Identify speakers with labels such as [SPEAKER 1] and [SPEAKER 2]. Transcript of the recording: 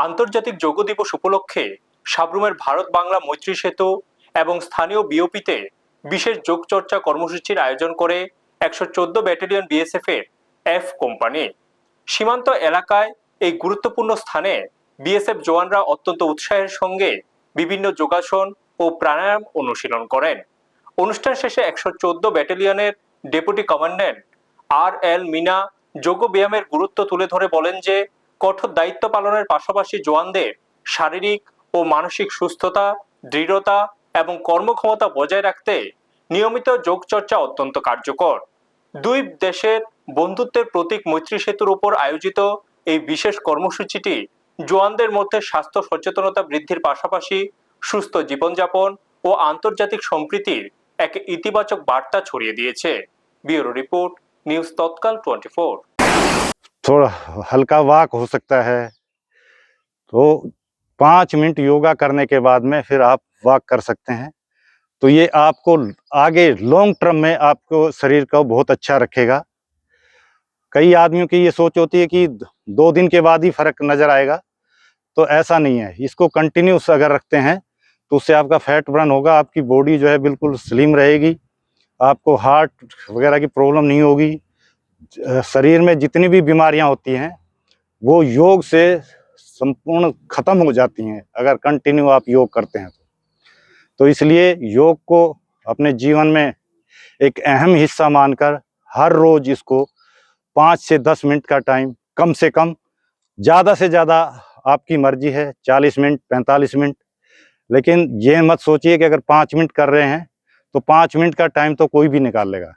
[SPEAKER 1] আন্তর্জাতিক যোগ দিবস উপলক্ষে সাব্রুমের ভারত বাংলা মৈত্রী সেতু এবং স্থানীয় বিওপিতে বিশেষ যোগ চর্চা কর্মসূচির আয়োজন করে 114 ব্যাটালিয়ন বিএসএফ এর এফ কোম্পানি। সীমান্ত এলাকায় এই গুরুত্বপূর্ণ স্থানে বিএসএফ জওয়ানরা অত্যন্ত উৎসাহের সঙ্গে বিভিন্ন যোগাসন ও প্রাণায়াম অনুশীলন করেন। অনুষ্ঠান শেষে 114 ব্যাটালিয়নের ডেপুটি কমান্ড্যান্ট আর এল মিনা যোগ ব্যায়ামের গুরুত্ব তুলে ধরে বলেন যে কঠোর দায়িত্ব পালনের পাশাপাশি জওয়ানদের শারীরিক ও মানসিক সুস্থতা, দৃঢ়তা এবং কর্মক্ষমতা বজায় রাখতে নিয়মিত যোগ চর্চা অত্যন্ত কার্যকর। দুই দেশের বন্ধুত্বের প্রতীক মৈত্রী সেতুর উপর আয়োজিত এই বিশেষ কর্মসূচিটি জওয়ানদের মধ্যে স্বাস্থ্য সচেতনতা বৃদ্ধির পাশাপাশি সুস্থ জীবনযাপন ও আন্তর্জাতিক সম্প্রীতির এক ইতিবাচক বার্তা ছড়িয়ে দিয়েছে। ব্যুরো রিপোর্ট, নিউজ তৎকাল 24।
[SPEAKER 2] थोड़ा हल्का वॉक हो सकता है, तो 5 मिनट योगा करने के बाद में फिर आप वॉक कर सकते हैं। तो ये आपको आगे लॉन्ग टर्म में आपको शरीर को बहुत अच्छा रखेगा। कई आदमियों की ये सोच होती है कि 2 दिन के बाद ही फर्क नजर आएगा, तो ऐसा नहीं है। इसको कंटिन्यूस अगर रखते हैं तो उससे आपका फैट बर्न होगा, आपकी बॉडी जो है बिल्कुल स्लिम रहेगी, आपको हार्ट वगैरह की प्रॉब्लम नहीं होगी। शरीर में जितनी भी बीमारियां होती हैं वो योग से संपूर्ण खत्म हो जाती हैं अगर कंटिन्यू आप योग करते हैं तो इसलिए योग को अपने जीवन में एक अहम हिस्सा मानकर हर रोज इसको 5 से 10 मिनट का टाइम, कम से कम, ज़्यादा से ज़्यादा आपकी मर्जी है 40 मिनट 45 मिनट, लेकिन ये मत सोचिए कि अगर 5 मिनट कर रहे हैं तो 5 मिनट का टाइम तो कोई भी निकाल लेगा।